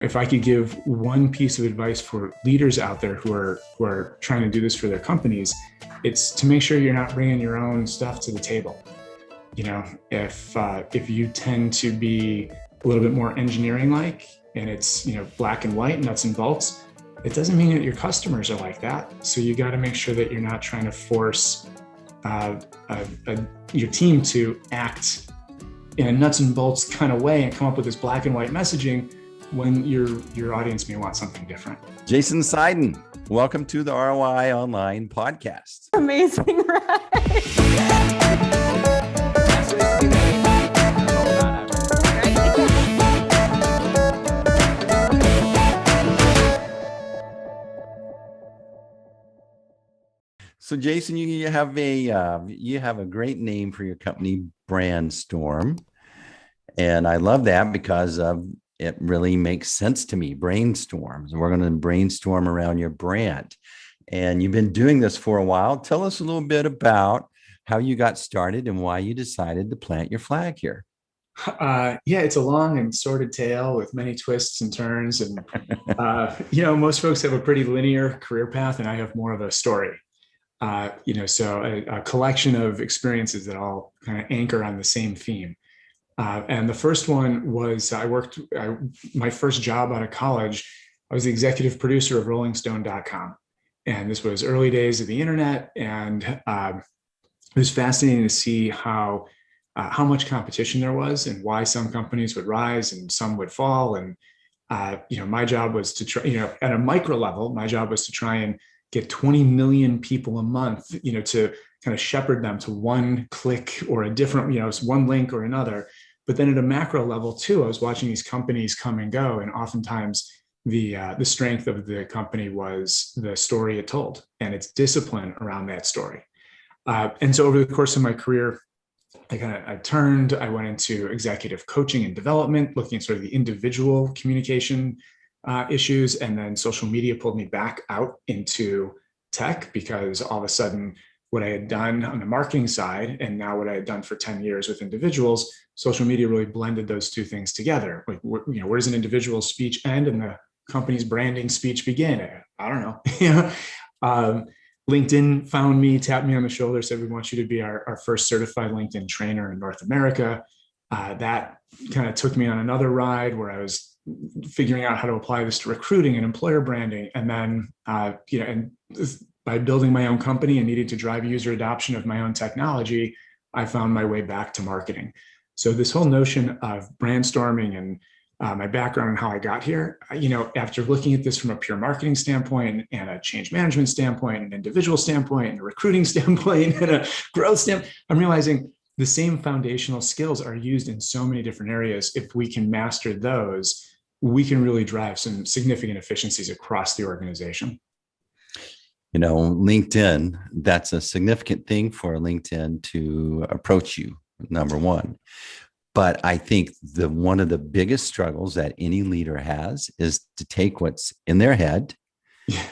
If I could give one piece of advice for leaders out there who are trying to do this for their companies, it's to make sure you're not bringing your own stuff to the table. You know, if you tend to be a little bit more engineering-like, and it's, you know, black and white, nuts and bolts, it doesn't mean that your customers are like that. So you got to make sure that you're not trying to force your team to act in a nuts and bolts kind of way and come up with this black and white messaging when your audience may want something different. Jason Seiden, welcome to the ROI Online Podcast. Amazing, right? So, Jason, you have a great name for your company, Brndstrm, and I love that because it really makes sense to me. Brainstorms. We're going to brainstorm around your brand, and you've been doing this for a while. Tell us a little bit about how you got started and why you decided to plant your flag here. Yeah, it's a long and sordid tale with many twists and turns, and most folks have a pretty linear career path, and I have more of a story. So a collection of experiences that all kind of anchor on the same theme. And the first one was my first job out of college. I was the executive producer of rollingstone.com. And this was early days of the internet. And it was fascinating to see how much competition there was and why some companies would rise and some would fall. And, my job was to try, at a micro level, my job was to try and get 20 million people a month, to kind of shepherd them to one click or a different, one link or another. But then at a macro level too, I was watching these companies come and go. And oftentimes the strength of the company was the story it told and its discipline around that story. And so over the course of my career, I went into executive coaching and development, looking at sort of the individual communication issues. And then social media pulled me back out into tech because all of a sudden what I had done on the marketing side and now what I had done for 10 years with individuals, social media really blended those two things together. Like, where does an individual's speech end and the company's branding speech begin? I don't know. LinkedIn found me, tapped me on the shoulder, said, we want you to be our first certified LinkedIn trainer in North America. That kind of took me on another ride where I was figuring out how to apply this to recruiting and employer branding. And then, and by building my own company and needing to drive user adoption of my own technology, I found my way back to marketing. So this whole notion of brandstorming and my background and how I got here, after looking at this from a pure marketing standpoint and a change management standpoint, an individual standpoint, and a recruiting standpoint, and a growth standpoint, I'm realizing the same foundational skills are used in so many different areas. If we can master those, we can really drive some significant efficiencies across the organization. LinkedIn, that's a significant thing for LinkedIn to approach you, number one. But I think one of the biggest struggles that any leader has is to take what's in their head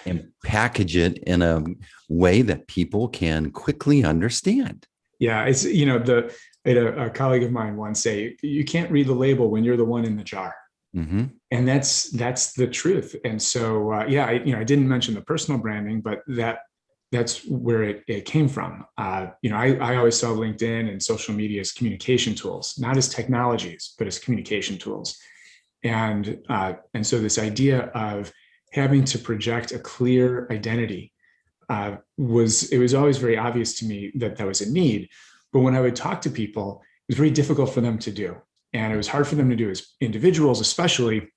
and package it in a way that people can quickly understand. Yeah, it's, I had a colleague of mine once say, you can't read the label when you're the one in the jar. Mm-hmm. And that's the truth. And so, I didn't mention the personal branding, but that's where it came from. I always saw LinkedIn and social media as communication tools, not as technologies, but as communication tools. And so this idea of having to project a clear identity was always very obvious to me that was a need. But when I would talk to people, it was very difficult for them to do. And it was hard for them to do as individuals, especially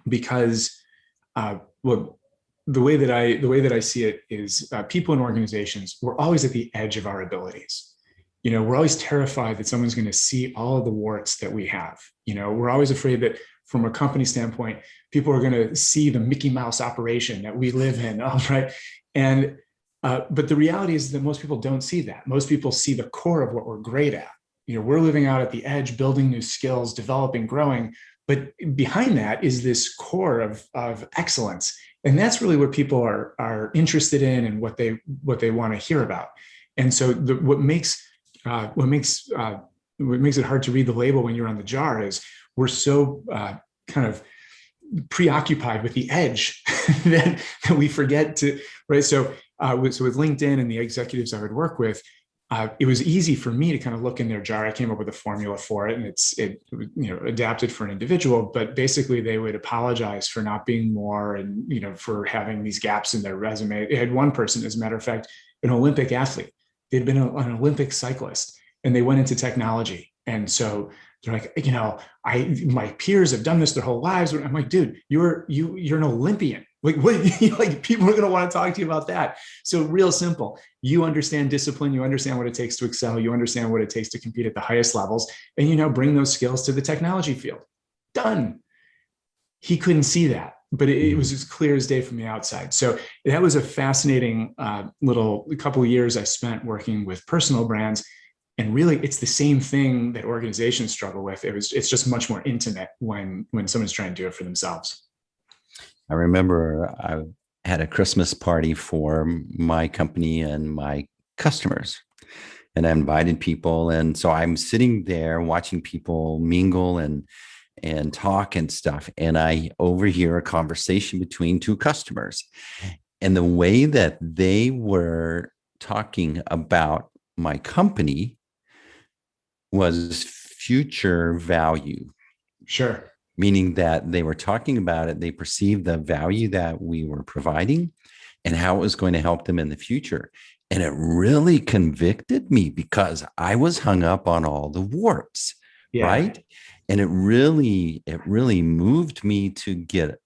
because, the way that I see it is people in organizations, we're always at the edge of our abilities. We're always terrified that someone's going to see all of the warts that we have. We're always afraid that from a company standpoint, people are going to see the Mickey Mouse operation that we live in, right? And but the reality is that most people don't see that. Most people see the core of what we're great at. We're living out at the edge, building new skills, developing, growing. But behind that is this core of excellence. And that's really what people are interested in and what they want to hear about. And so what makes it hard to read the label when you're on the jar is we're so kind of preoccupied with the edge that we forget to, right? So with LinkedIn and the executives I would work with, it was easy for me to kind of look in their jar. I came up with a formula for it, and it adapted for an individual. But basically, they would apologize for not being more, and for having these gaps in their resume. It had one person, as a matter of fact, an Olympic athlete. They'd been an Olympic cyclist, and they went into technology. And so they're like, my peers have done this their whole lives. I'm like, dude, you're an Olympian. Like, what? Like, people are going to want to talk to you about that. So real simple. You understand discipline. You understand what it takes to excel. You understand what it takes to compete at the highest levels, and bring those skills to the technology field. Done. He couldn't see that, but it was as clear as day from the outside. So that was a fascinating little couple of years I spent working with personal brands. And really, it's the same thing that organizations struggle with. It's just much more intimate when someone's trying to do it for themselves. I remember I had a Christmas party for my company and my customers, and I invited people. And so I'm sitting there watching people mingle and talk and stuff. And I overhear a conversation between two customers, and the way that they were talking about my company was future value. Sure. Meaning that they were talking about it, they perceived the value that we were providing and how it was going to help them in the future. And it really convicted me because I was hung up on all the warts, right? And it really moved me to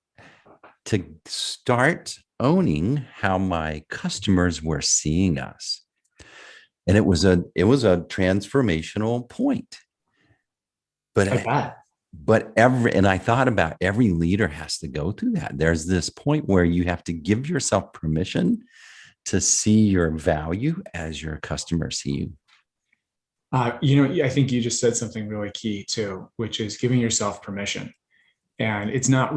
start owning how my customers were seeing us. And it was a transformational point. But I thought about every leader has to go through that. There's this point where you have to give yourself permission to see your value as your customers see you. I think you just said something really key too, which is giving yourself permission. And it's not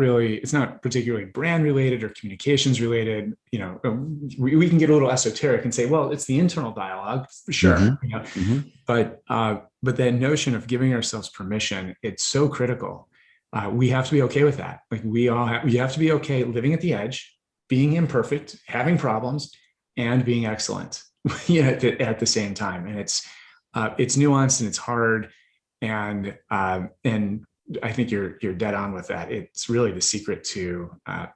particularly brand related or communications related. We can get a little esoteric and say, well, it's the internal dialogue, for sure. Mm-hmm. But that notion of giving ourselves permission, it's so critical. We have to be okay with that. Like you have to be okay living at the edge, being imperfect, having problems, and being excellent at the same time. And it's nuanced and it's hard. And I think you're dead on with that. It's really the secret to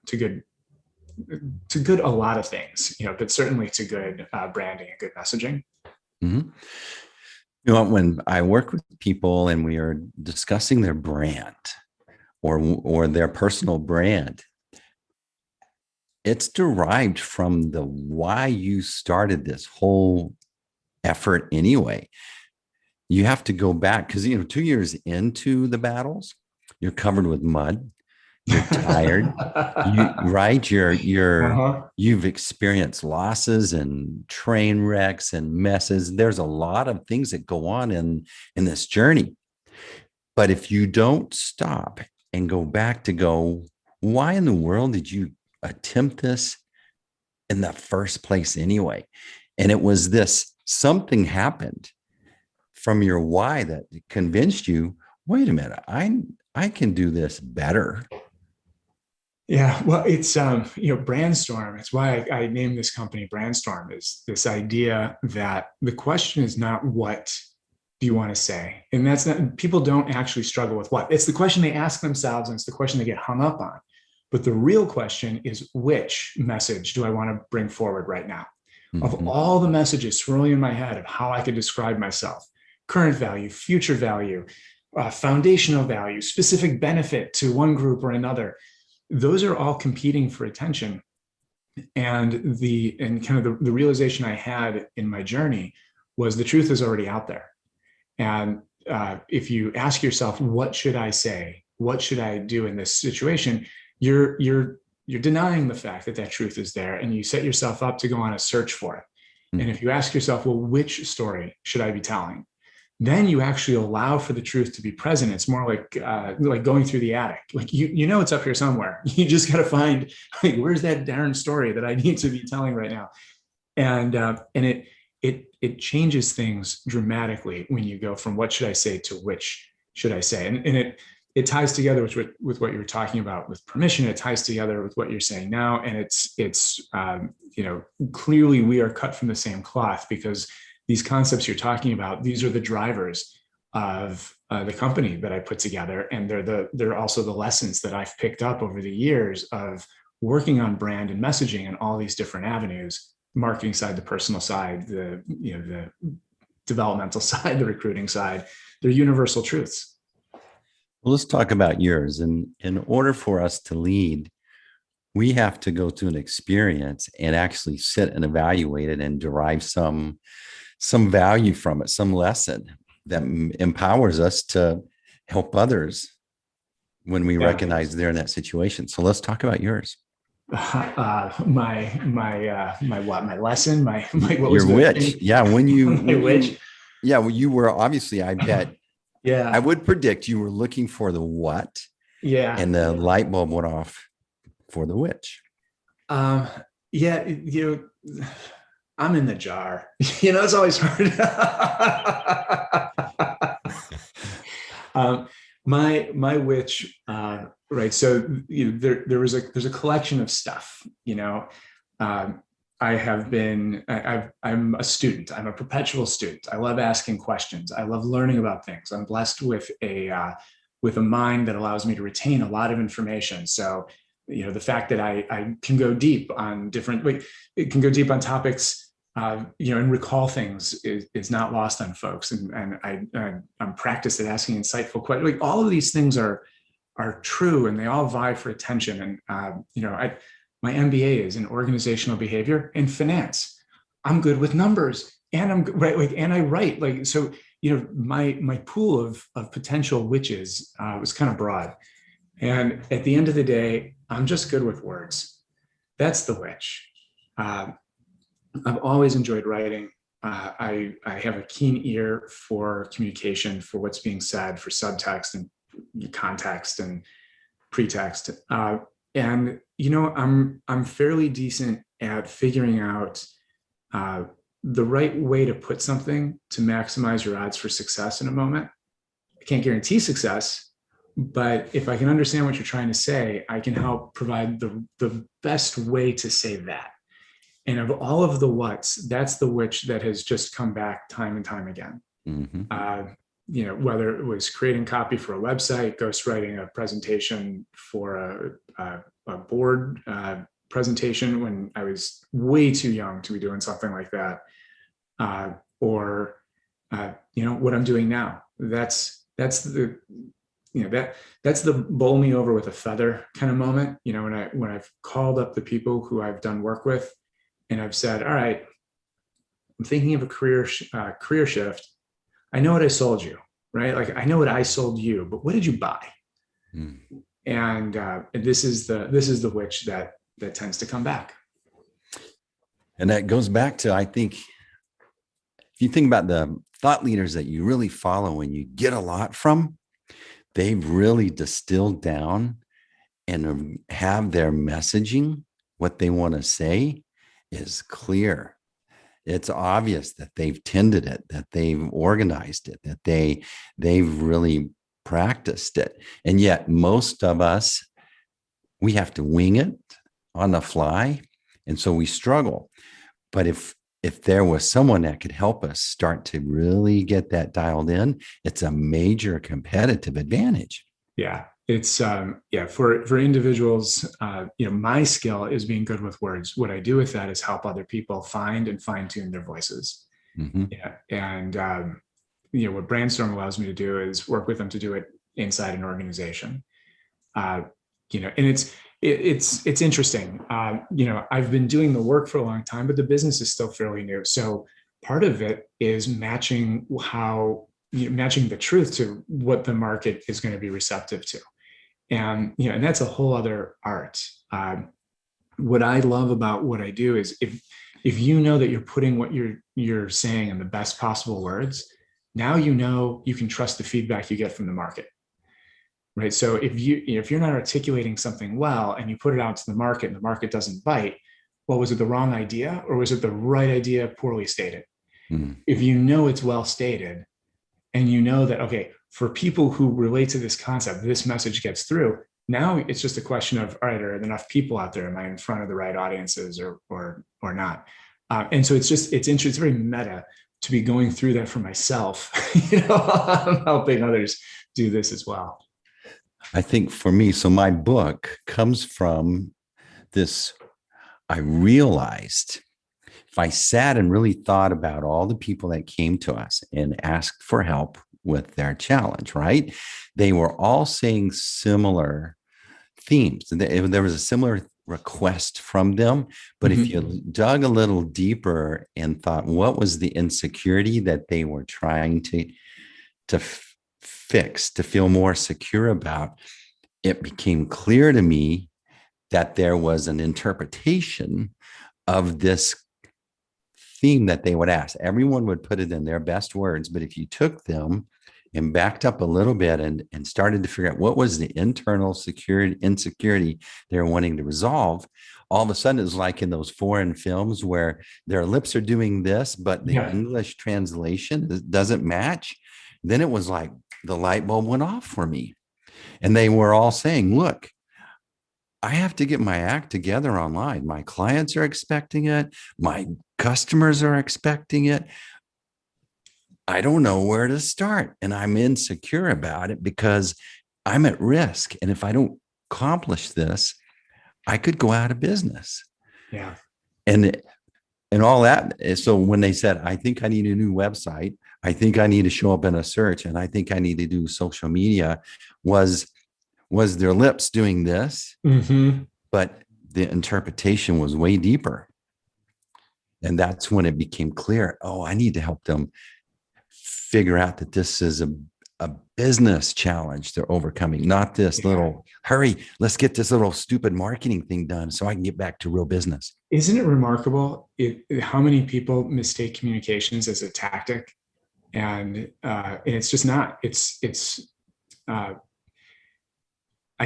good a lot of things, but certainly to good branding and good messaging. Mm-hmm. When I work with people and we are discussing their brand or their personal brand, it's derived from the why you started this whole effort anyway. You have to go back because 2 years into the battles, you're covered with mud, you're tired, you've experienced losses and train wrecks and messes. There's a lot of things that go on in this journey. But if you don't stop and go back to go, why in the world did you attempt this in the first place anyway? And it was this, something happened from your why that convinced you, wait a minute, I can do this better. Yeah, well, it's Brndstrm. It's why I named this company Brndstrm. Is this idea that the question is not what do you want to say, and that's not, people don't actually struggle with what. It's the question they ask themselves, and it's the question they get hung up on. But the real question is, which message do I want to bring forward right now? Mm-hmm. Of all the messages swirling in my head of how I could describe myself, current value, future value, foundational value, specific benefit to one group or another, those are all competing for attention. And kind of the realization I had in my journey was the truth is already out there. And if you ask yourself, what should I say? What should I do in this situation? You're denying the fact that truth is there, and you set yourself up to go on a search for it. Mm-hmm. And if you ask yourself, well, which story should I be telling? Then you actually allow for the truth to be present. It's more like going through the attic. Like it's up here somewhere. You just got to find, like, where's that darn story that I need to be telling right now? And it changes things dramatically when you go from what should I say to which should I say. And it ties together with what you were talking about with permission. It ties together with what you're saying now. And it's clearly we are cut from the same cloth, because these concepts you're talking about, these are the drivers of the company that I put together. And they're also the lessons that I've picked up over the years of working on brand and messaging and all these different avenues, marketing side, the personal side, the developmental side, the recruiting side. They're universal truths. Well, let's talk about yours. And in order for us to lead, we have to go through an experience and actually sit and evaluate it and derive some value from it, some lesson that empowers us to help others when we recognize they're in that situation. So let's talk about yours. My lesson, what your was which? Yeah, when you my which? Yeah, well, you were obviously, I bet. Yeah, I would predict you were looking for the what. Yeah, and the light bulb went off for the which. Yeah, I'm in the jar. It's always hard. My which, right. So there's a collection of stuff. I'm a student. I'm a perpetual student. I love asking questions. I love learning about things. I'm blessed with a mind that allows me to retain a lot of information. So, the fact that I can go deep on it can go deep on topics, and recall things is not lost on folks. And I'm practiced at asking insightful questions. All of these things are true, and they all vie for attention. And, my MBA is in organizational behavior and finance. I'm good with numbers, and I'm right. And I write so. My pool of potential witches was kind of broad, and at the end of the day, I'm just good with words. That's the witch. I've always enjoyed writing. I have a keen ear for communication, for what's being said, for subtext and context and pretext. And I'm fairly decent at figuring out the right way to put something to maximize your odds for success in a moment. I can't guarantee success, but if I can understand what you're trying to say, I can help provide the best way to say that. And of all of the what's, that's the which that has just come back time and time again. Mm-hmm. Whether it was creating copy for a website, ghostwriting a presentation for a board presentation when I was way too young to be doing something like that, or what I'm doing now. That's the bowl me over with a feather kind of moment. When I've called up the people who I've done work with, and I've said, all right, I'm thinking of a career shift. I know what I sold you, right? I know what I sold you, but what did you buy? Mm. And this is the witch that tends to come back. And that goes back to, I think, if you think about the thought leaders that you really follow and you get a lot from, they've really distilled down and have their messaging, what they want to say is clear. It's obvious that they've tended it, that they've organized it, that they've really practiced it. And yet most of us, we have to wing it on the fly. And so we struggle. But if there was someone that could help us start to really get that dialed in, it's a major competitive advantage. Yeah. It's for individuals, my skill is being good with words. What I do with that is help other people find and fine tune their voices. Mm-hmm. Yeah. And, what Brndstrm allows me to do is work with them to do it inside an organization. And it's interesting. I've been doing the work for a long time, but the business is still fairly new. So part of it is matching the truth to what the market is going to be receptive to. And, and that's a whole other art. What I love about what I do is if you know that you're putting what you're saying in the best possible words, now you can trust the feedback you get from the market, right? So if you're not articulating something well and you put it out to the market and the market doesn't bite, well, was it the wrong idea or was it the right idea poorly stated? Mm. If you know it's well stated and you know that, okay, for people who relate to this concept, this message gets through. Now it's just a question of, all right, are there enough people out there? Am I in front of the right audiences or not? And so it's interesting. It's very meta to be going through that for myself. I'm helping others do this as well. I think for me, so my book comes from this. I realized if I sat and really thought about all the people that came to us and asked for help with their challenge, right? They were all saying similar themes. There was a similar request from them. But if you dug a little deeper and thought, what was the insecurity that they were trying to fix, to feel more secure about, it became clear to me that there was an interpretation of this theme that they would ask. Everyone would put it in their best words, but if you took them and backed up a little bit and started to figure out what was the internal insecurity they're wanting to resolve, all of a sudden it's like in those foreign films where their lips are doing this, but the English translation doesn't match. Then it was like the light bulb went off for me. And they were all saying, look, I have to get my act together online. My clients are expecting it. My customers are expecting it. I don't know where to start. And I'm insecure about it because I'm at risk. And if I don't accomplish this, I could go out of business. Yeah. And all that. So when they said, I think I need a new website, I think I need to show up in a search, and I think I need to do social media, was their lips doing this, but the interpretation was way deeper. And that's when it became clear, oh, I need to help them figure out that this is a business challenge they're overcoming, not this little, hurry, let's get this little stupid marketing thing done so I can get back to real business. Isn't it remarkable how many people mistake communications as a tactic? And it's just not. I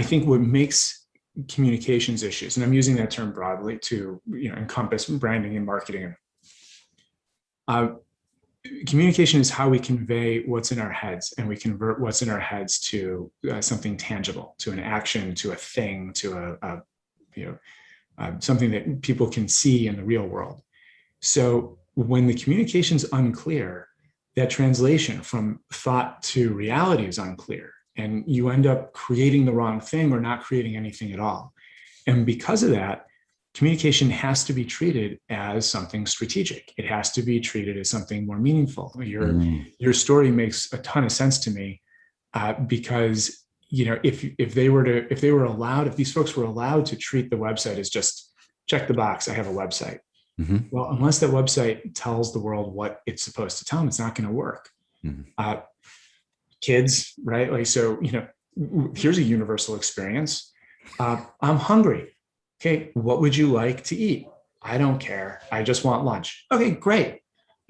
think what makes communications issues, and I'm using that term broadly to encompass branding and marketing. Communication is how we convey what's in our heads, and we convert what's in our heads to something tangible, to an action, to a thing, to something that people can see in the real world. So when the communication is unclear, that translation from thought to reality is unclear, and you end up creating the wrong thing or not creating anything at all. And because of that, communication has to be treated as something strategic. It has to be treated as something more meaningful. Your story makes a ton of sense to me because if these folks were allowed to treat the website as just check the box, I have a website. Well, unless that website tells the world what it's supposed to tell them, it's not going to work. Kids, right? Like, so, here's a universal experience. I'm hungry. Okay, what would you like to eat? I don't care. I just want lunch. Okay, great.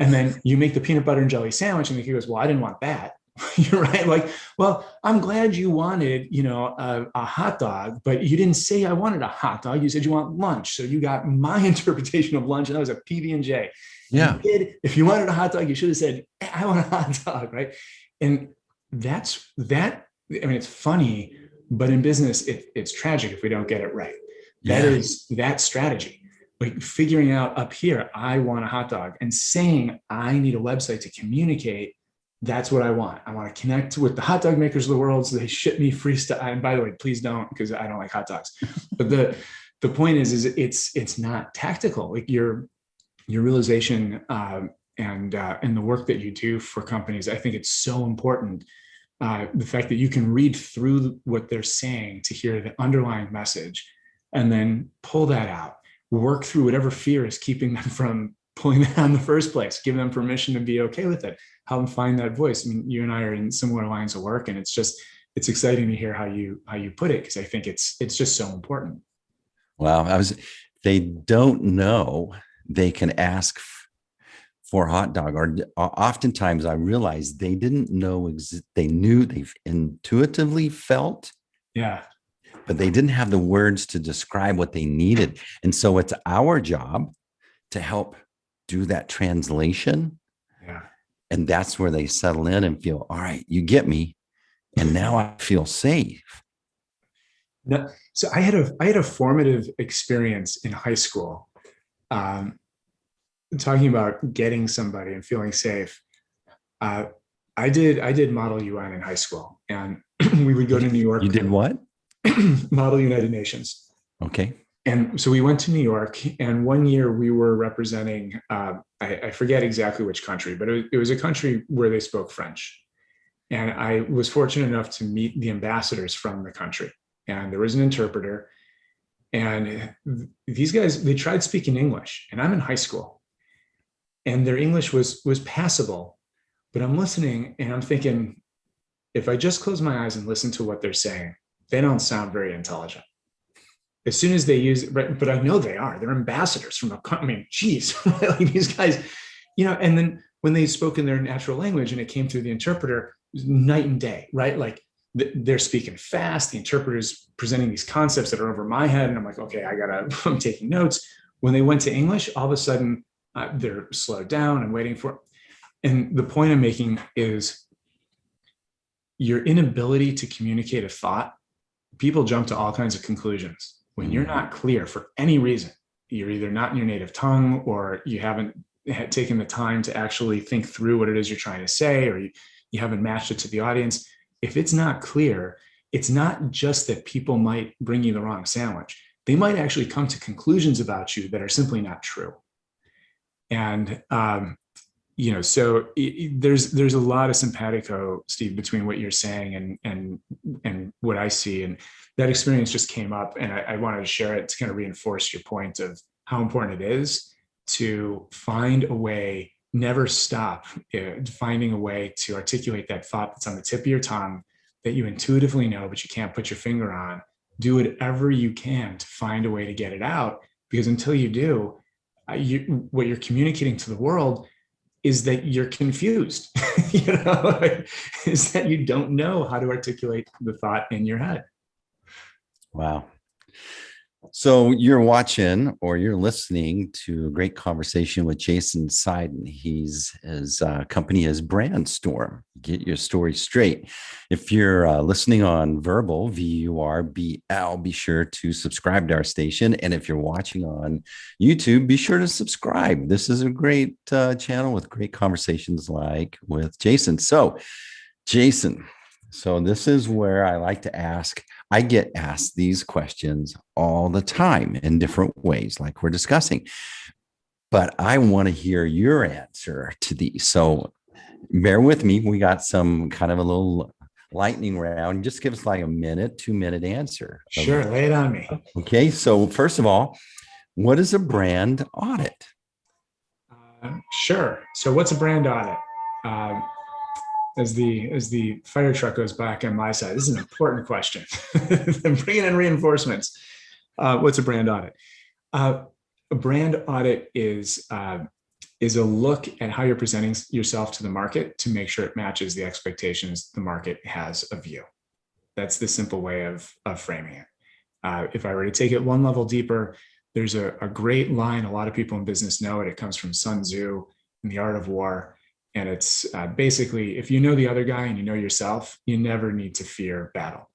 And then you make the peanut butter and jelly sandwich, and the kid goes, well, I didn't want that. You're right. Like, well, I'm glad you wanted, a hot dog, but you didn't say I wanted a hot dog. You said you want lunch. So you got my interpretation of lunch, and that was a PB&J. Yeah. If you wanted a hot dog, you should have said, I want a hot dog, right? And that's that. I mean, it's funny, but in business, it's tragic if we don't get it right. That is that strategy. Like figuring out up here, I want a hot dog, and saying I need a website to communicate. That's what I want. I want to connect with the hot dog makers of the world so they ship me free stuff. And by the way, please don't, because I don't like hot dogs. But the point is it's not tactical. Like your realization and the work that you do for companies, I think it's so important. The fact that you can read through what they're saying to hear the underlying message, and then pull that out, work through whatever fear is keeping them from pulling that out in the first place, give them permission to be okay with it, help them find that voice. I mean, you and I are in similar lines of work, and it's exciting to hear how you put it, because I think it's just so important. Wow. They don't know they can ask for a hot dog, or oftentimes I realized they didn't know, they've intuitively felt. Yeah. But they didn't have the words to describe what they needed. And so it's our job to help do that translation. Yeah. And that's where they settle in and feel, all right, you get me. and now I feel safe. No, so I had a formative experience in high school, um, talking about getting somebody and feeling safe. Uh, I did Model UN in high school, and we would go to New York. You did what? Model United Nations. Okay. And so we went to New York, and one year we were representing, I forget exactly which country, but it was a country where they spoke French. And I was fortunate enough to meet the ambassadors from the country. And there was an interpreter. And these guys, they tried speaking English, and I'm in high school. And their English was passable. But I'm listening, and I'm thinking, if I just close my eyes and listen to what they're saying, they don't sound very intelligent. As soon as they use it, but I know they are. They're ambassadors from a country. I mean, geez, like these guys, and then when they spoke in their natural language and it came through the interpreter, it was night and day, right? Like they're speaking fast. The interpreter's presenting these concepts that are over my head. And I'm like, okay, I'm taking notes. When they went to English, all of a sudden they're slowed down and waiting for it. And the point I'm making is your inability to communicate a thought, people jump to all kinds of conclusions. When you're not clear for any reason, you're either not in your native tongue or you haven't taken the time to actually think through what it is you're trying to say, or you haven't matched it to the audience. If it's not clear, it's not just that people might bring you the wrong sandwich. They might actually come to conclusions about you that are simply not true. And, so there's a lot of simpatico, Steve, between what you're saying and what I see. And that experience just came up, and I wanted to share it to kind of reinforce your point of how important it is to find a way, never stop finding a way to articulate that thought that's on the tip of your tongue that you intuitively know, but you can't put your finger on. Do whatever you can to find a way to get it out, because until you do, what you're communicating to the world is that you're confused, is that you don't know how to articulate the thought in your head. Wow. So you're watching or you're listening to a great conversation with Jason Seiden. His company is Brndstrm. Get your story straight. If you're listening on verbal, VURBL, be sure to subscribe to our station. And if you're watching on YouTube, be sure to subscribe. This is a great channel with great conversations like with Jason. So, Jason, this is where I like to ask. I get asked these questions all the time in different ways, like we're discussing, but I want to hear your answer to these. So bear with me. We got some kind of a little lightning round. Just give us like a 2-minute answer. Sure. Lay it on me. Okay. So first of all, what is a brand audit? Sure. So what's a brand audit? As the fire truck goes back on my side, this is an important question. I'm bringing in reinforcements. What's a brand audit? A brand audit is a look at how you're presenting yourself to the market to make sure it matches the expectations the market has of you. That's the simple way of framing it. If I were to take it one level deeper, there's a great line. A lot of people in business know it. It comes from Sun Tzu in The Art of War. And it's basically, if you know the other guy and you know yourself, you never need to fear battle.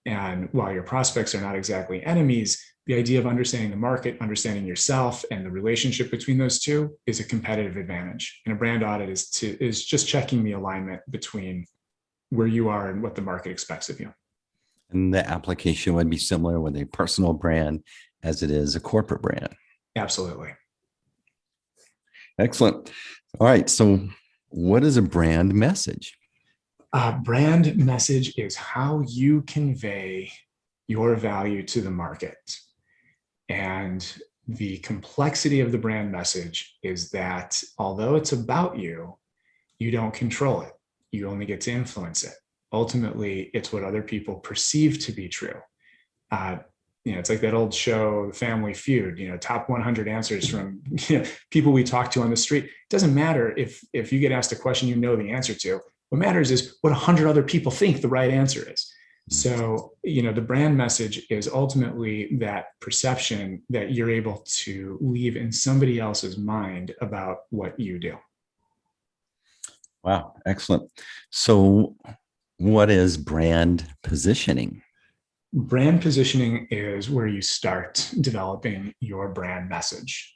And while your prospects are not exactly enemies, the idea of understanding the market, understanding yourself, and the relationship between those two is a competitive advantage. And a brand audit is just checking the alignment between where you are and what the market expects of you. And the application would be similar with a personal brand as it is a corporate brand. Absolutely. Excellent. All right. So what is a brand message? Brand message is how you convey your value to the market. And the complexity of the brand message is that although it's about you, you don't control it. You only get to influence it. Ultimately, it's what other people perceive to be true. It's like that old show, Family Feud, top 100 answers from people we talk to on the street. It doesn't matter if you get asked a question you know the answer to. What matters is what 100 other people think the right answer is. So, the brand message is ultimately that perception that you're able to leave in somebody else's mind about what you do. Wow. Excellent. So What is brand positioning? Brand positioning is where you start developing your brand message.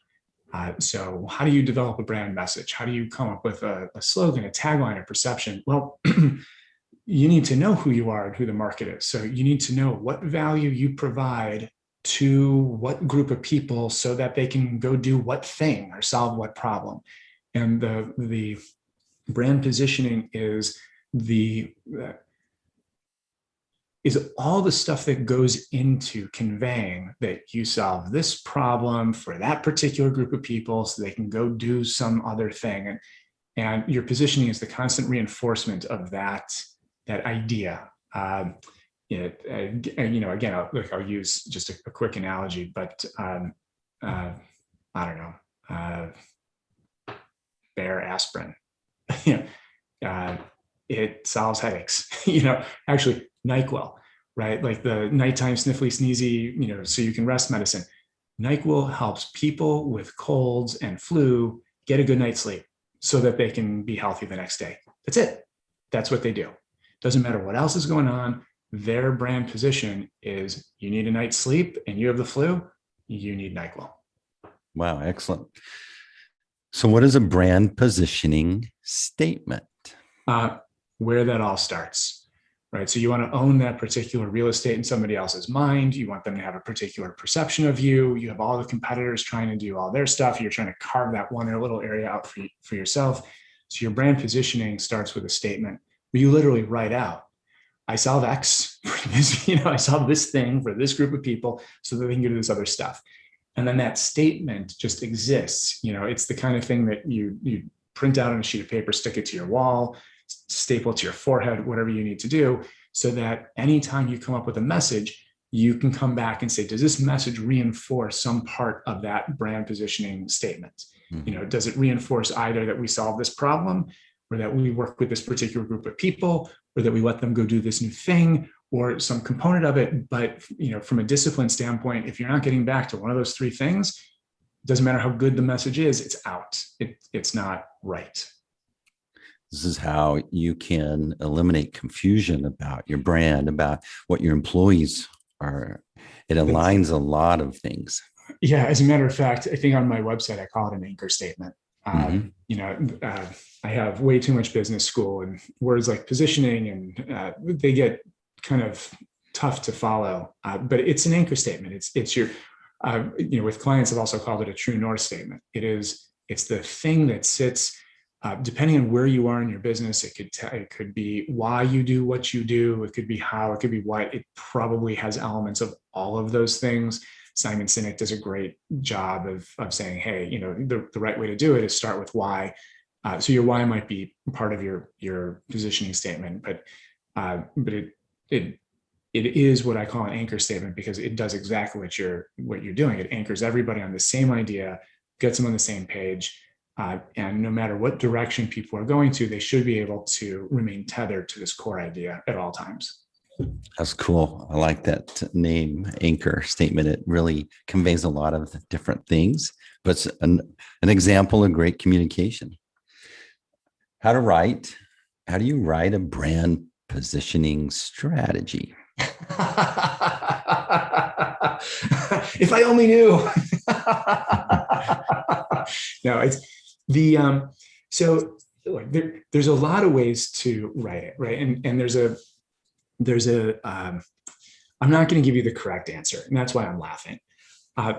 So how do you develop a brand message? How do you come up with a slogan, a tagline, a perception? Well, you need to know who you are and who the market is. So you need to know what value you provide to what group of people so that they can go do what thing or solve what problem. And the brand positioning is all the stuff that goes into conveying that you solve this problem for that particular group of people so they can go do some other thing. And your positioning is the constant reinforcement of that idea. Again, I'll use just a quick analogy, but I don't know, BRNSTRM. It solves headaches. Actually, NyQuil, right? Like the nighttime sniffly sneezy, so you can rest medicine. NyQuil helps people with colds and flu get a good night's sleep so that they can be healthy the next day. That's it. That's what they do. Doesn't matter what else is going on. Their brand position is you need a night's sleep and you have the flu, you need NyQuil. Wow, excellent. So what is a brand positioning statement? Where that all starts, right? So you want to own that particular real estate in somebody else's mind. You want them to have a particular perception of you. You have all the competitors trying to do all their stuff. You're trying to carve that one little area out for yourself. So your brand positioning starts with a statement where you literally write out, I solve X for this, I solve this thing for this group of people so that they can do this other stuff. And then that statement just exists. It's the kind of thing that you print out on a sheet of paper, stick it to your wall, staple it to your forehead, whatever you need to do, so that anytime you come up with a message, you can come back and say, does this message reinforce some part of that brand positioning statement? Mm-hmm. Does it reinforce either that we solve this problem, or that we work with this particular group of people, or that we let them go do this new thing, or some component of it? But from a discipline standpoint, if you're not getting back to one of those three things, it doesn't matter how good the message is, it's out. It's not right. This is how you can eliminate confusion about your brand, about what your employees are. It aligns a lot of things. Yeah, as a matter of fact, I think on my website, I call it an anchor statement. I have way too much business school, and words like positioning, and they get kind of tough to follow, but it's an anchor statement. It's your, with clients, I've also called it a true north statement. It's the thing that sits, depending on where you are in your business. It could be why you do what you do. It could be how, it could be what. It probably has elements of all of those things. Simon Sinek does a great job of saying, hey, the right way to do it is start with why. So your why might be part of your positioning statement, but it is what I call an anchor statement, because it does exactly what you're doing. It anchors everybody on the same idea, gets them on the same page. And no matter what direction people are going to, they should be able to remain tethered to this core idea at all times. That's cool. I like that name, anchor statement. It really conveys a lot of different things, but it's an example of great communication. How do you write a brand positioning strategy? If I only knew. No, it's the so there's a lot of ways to write it, right? And there's a I'm not going to give you the correct answer, and that's why I'm laughing.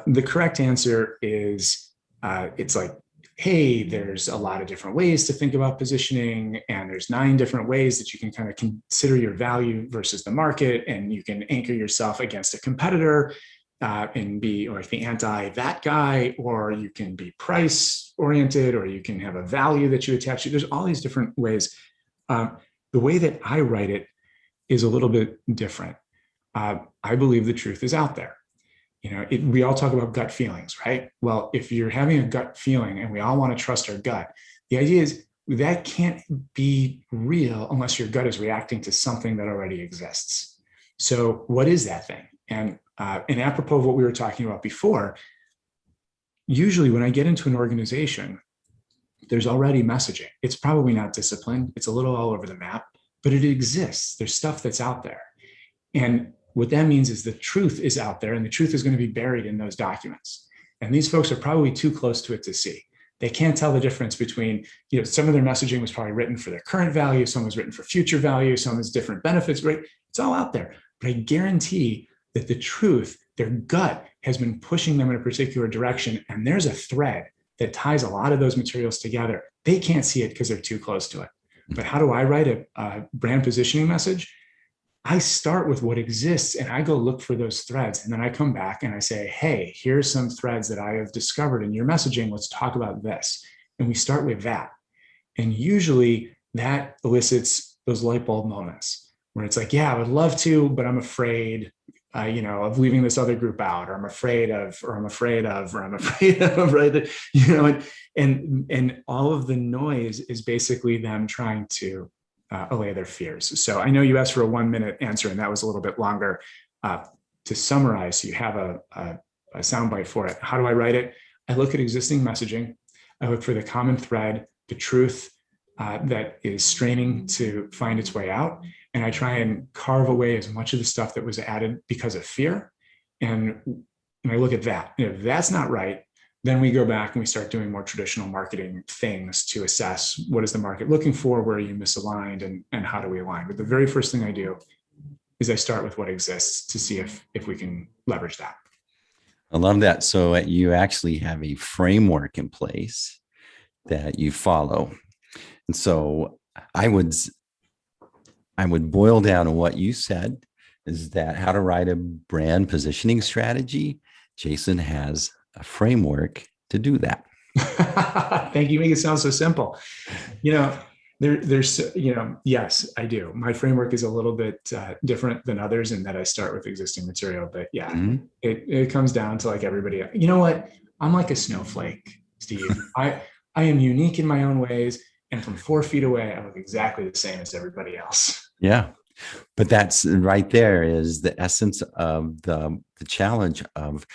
The correct answer is it's like, hey, there's a lot of different ways to think about positioning, and there's 9 different ways that you can kind of consider your value versus the market, and you can anchor yourself against a competitor and be like the anti-that guy, or you can be price oriented, or you can have a value that you attach to. There's all these different ways. The way that I write it is a little bit different. I believe the truth is out there. We all talk about gut feelings, right? Well, if you're having a gut feeling and we all want to trust our gut, the idea is that can't be real unless your gut is reacting to something that already exists. So what is that thing? And apropos of what we were talking about before, usually when I get into an organization, there's already messaging. It's probably not disciplined. It's a little all over the map, but it exists. There's stuff that's out there. And what that means is the truth is out there, and the truth is going to be buried in those documents. And these folks are probably too close to it to see. They can't tell the difference between, some of their messaging was probably written for their current value, some was written for future value, some is different benefits, right? It's all out there. But I guarantee that the truth, their gut has been pushing them in a particular direction. And there's a thread that ties a lot of those materials together. They can't see it because they're too close to it. But how do I write a brand positioning message? I start with what exists and I go look for those threads. And then I come back and I say, hey, here's some threads that I have discovered in your messaging. Let's talk about this. And we start with that. And usually that elicits those light bulb moments where it's like, yeah, I would love to, but I'm afraid, of leaving this other group out, or I'm afraid of, right? And all of the noise is basically them trying to allay their fears. So I know you asked for a 1-minute answer, and that was a little bit longer. To summarize, so you have a soundbite for it. How do I write it? I look at existing messaging. I look for the common thread, the truth that is straining to find its way out. And I try and carve away as much of the stuff that was added because of fear. And I look at that. And if that's not right, then we go back and we start doing more traditional marketing things to assess what is the market looking for, where are you misaligned, and how do we align. But the very first thing I do is I start with what exists to see if we can leverage that. I love that. So you actually have a framework in place that you follow. And so I would boil down to what you said is that how to write a brand positioning strategy. Jason has a framework to do that. Thank you. You make it sound so simple. There's, yes, I do. My framework is a little bit different than others in that I start with existing material, but yeah, it comes down to like everybody. You know what? I'm like a snowflake, Steve. I am unique in my own ways. And from 4 feet away, I look exactly the same as everybody else. Yeah. But that's right there is the essence of the challenge of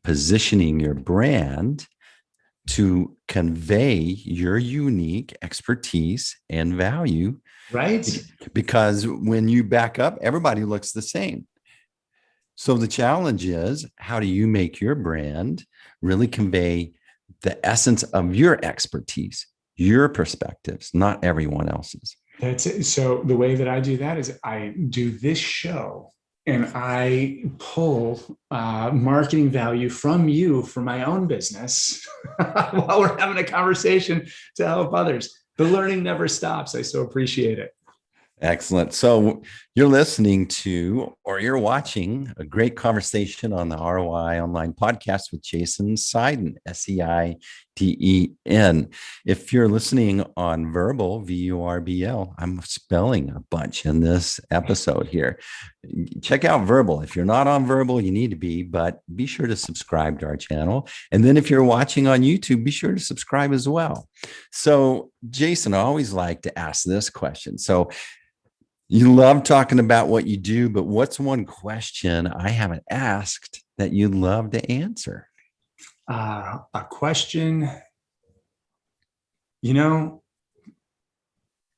positioning your brand to convey your unique expertise and value. Right. Because when you back up, everybody looks the same. So the challenge is, how do you make your brand really convey the essence of your expertise, your perspectives, not everyone else's? That's it. So the way that I do that is I do this show and I pull marketing value from you for my own business while we're having a conversation to help others. The learning never stops. I so appreciate it. Excellent. So you're listening to, or you're watching a great conversation on the ROI Online Podcast with Jason Seiden, Seiden. If you're listening on Verbal, VURBL, I'm spelling a bunch in this episode here. Check out Verbal. If you're not on Verbal, you need to be, but be sure to subscribe to our channel. And then if you're watching on YouTube, be sure to subscribe as well. So Jason, I always like to ask this question. So you love talking about what you do, but what's one question I haven't asked that you'd love to answer? A question,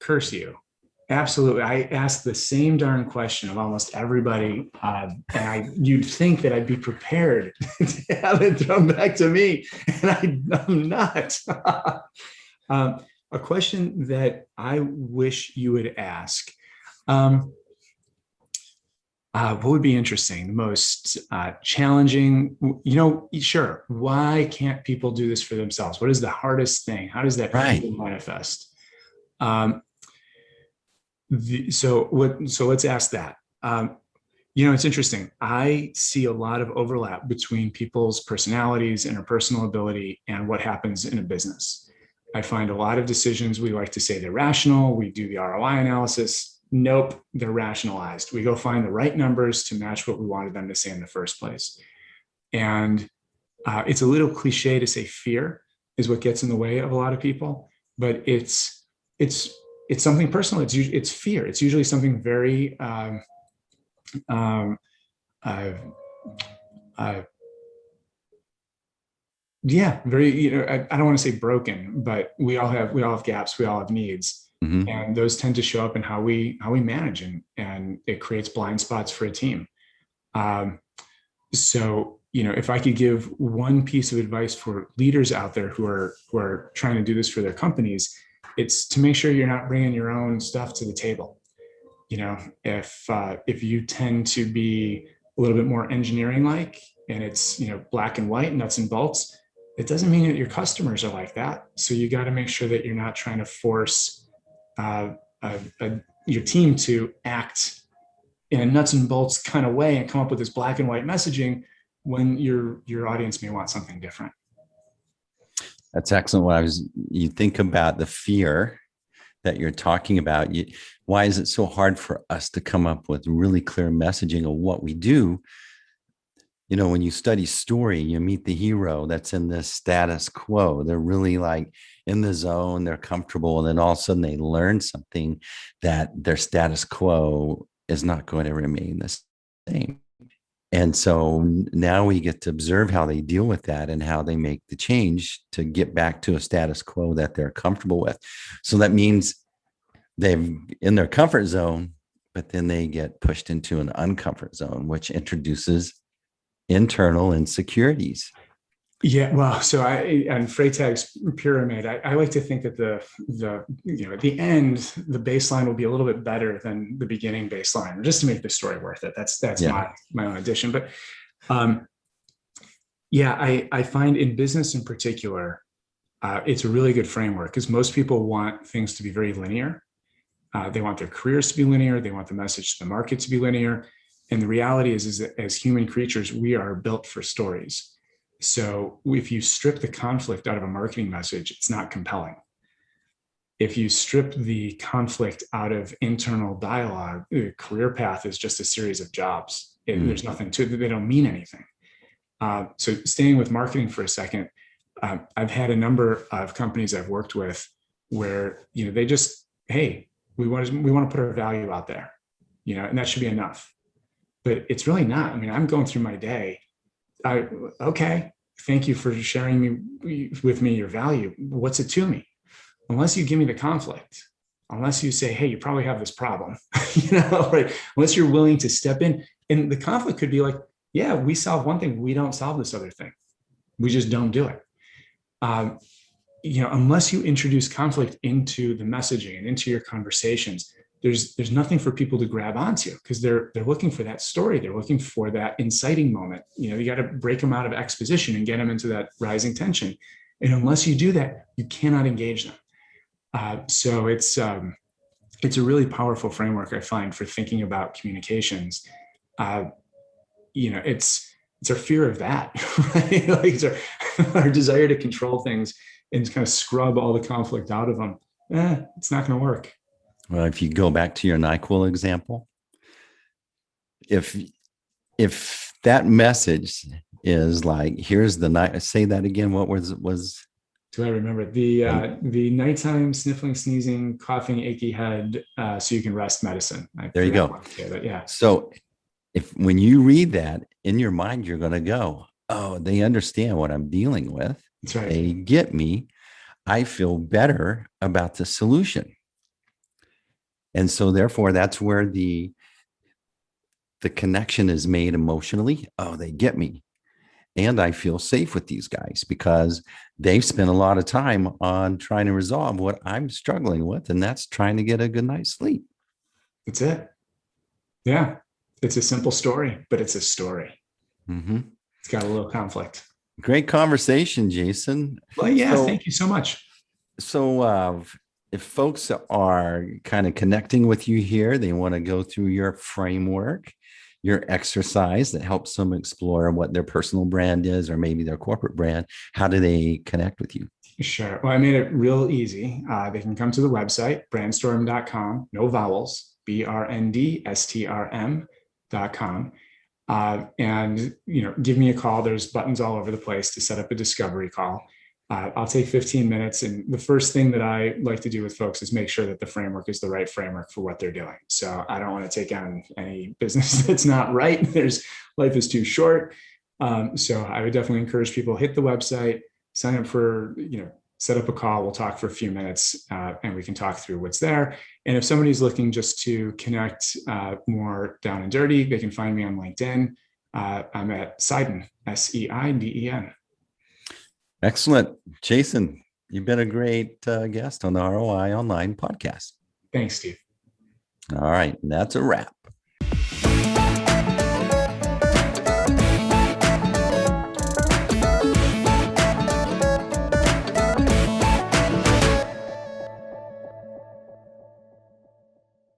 curse you. Absolutely. I ask the same darn question of almost everybody. And you'd think that I'd be prepared to have it thrown back to me. And I'm not. A question that I wish you would ask. What would be interesting, the most challenging, sure. Why can't people do this for themselves? What is the hardest thing? How does that manifest? So let's ask that. It's interesting. I see a lot of overlap between people's personalities, interpersonal ability, and what happens in a business. I find a lot of decisions, we like to say they're rational. We do the ROI analysis. Nope, they're rationalized. We go find the right numbers to match what we wanted them to say in the first place. And it's a little cliche to say fear is what gets in the way of a lot of people, but it's something personal. It's fear. It's usually something very very, I don't want to say broken, but we all have gaps. We all have needs. Mhm. And those tend to show up in how we manage, and it creates blind spots for a team. Um, so, if I could give one piece of advice for leaders out there who are trying to do this for their companies, it's to make sure you're not bringing your own stuff to the table. If you tend to be a little bit more engineering like, and it's black and white, nuts and bolts, it doesn't mean that your customers are like that. So you got to make sure that you're not trying to force uh, your team to act in a nuts and bolts kind of way and come up with this black and white messaging when your audience may want something different. That's excellent. You think about the fear that you're talking about. Why is it so hard for us to come up with really clear messaging of what we do? When you study story, you meet the hero that's in this status quo. They're really like in the zone, they're comfortable. And then all of a sudden they learn something that their status quo is not going to remain the same. And so now we get to observe how they deal with that and how they make the change to get back to a status quo that they're comfortable with. So that means they've in their comfort zone, but then they get pushed into an uncomfort zone, which introduces internal insecurities. Yeah, well, so on Freytag's pyramid, I like to think that at the end, the baseline will be a little bit better than the beginning baseline, just to make the story worth it. That's my own addition. But I find in business in particular, it's a really good framework because most people want things to be very linear. They want their careers to be linear. They want the message to the market to be linear. And the reality is that as human creatures, we are built for stories. So if you strip the conflict out of a marketing message, it's not compelling. If you strip the conflict out of internal dialogue, the career path is just a series of jobs. There's nothing to it. They don't mean anything. So staying with marketing for a second, I've had a number of companies I've worked with where, they just, hey, we want to put our value out there, and that should be enough. But it's really not. I mean, I'm going through my day. Okay, thank you for sharing with me your value. What's it to me? Unless you give me the conflict, unless you say, hey, you probably have this problem, right? Unless you're willing to step in, and the conflict could be like, yeah, we solve one thing, we don't solve this other thing. We just don't do it. Unless you introduce conflict into the messaging and into your conversations, there's nothing for people to grab onto because they're looking for that story. They're looking for that inciting moment. You got to break them out of exposition and get them into that rising tension. And unless you do that, you cannot engage them. So it's a really powerful framework, I find, for thinking about communications. It's our fear of that, right? Like it's our desire to control things and kind of scrub all the conflict out of them. It's not going to work. Well, if you go back to your NyQuil example, if that message is like, here's the night, say that again. What was? Do I remember the nighttime sniffling, sneezing, coughing, achy head, so you can rest medicine? There you go. But yeah. So when you read that in your mind, you're going to go, oh, they understand what I'm dealing with. That's right. They get me. I feel better about the solution. And so therefore, that's where the connection is made emotionally. Oh, they get me. And I feel safe with these guys because they've spent a lot of time on trying to resolve what I'm struggling with. And that's trying to get a good night's sleep. That's it. Yeah. It's a simple story, but it's a story. Mm-hmm. It's got a little conflict. Great conversation, Jason. Well, yeah, thank you so much. So if folks are kind of connecting with you here, they want to go through your framework, your exercise that helps them explore what their personal brand is or maybe their corporate brand, how do they connect with you? Sure. Well, I made it real easy. They can come to the website, brndstrm.com, no vowels, BRNDSTRM.com. And, give me a call. There's buttons all over the place to set up a discovery call. I'll take 15 minutes. And the first thing that I like to do with folks is make sure that the framework is the right framework for what they're doing. So I don't want to take on any business that's not right. Life is too short. So I would definitely encourage people, hit the website, sign up for, set up a call. We'll talk for a few minutes and we can talk through what's there. And if somebody's looking just to connect more down and dirty, they can find me on LinkedIn. I'm at Seiden, Seiden. Excellent. Jason, you've been a great guest on the ROI Online Podcast. Thanks, Steve. All right. That's a wrap.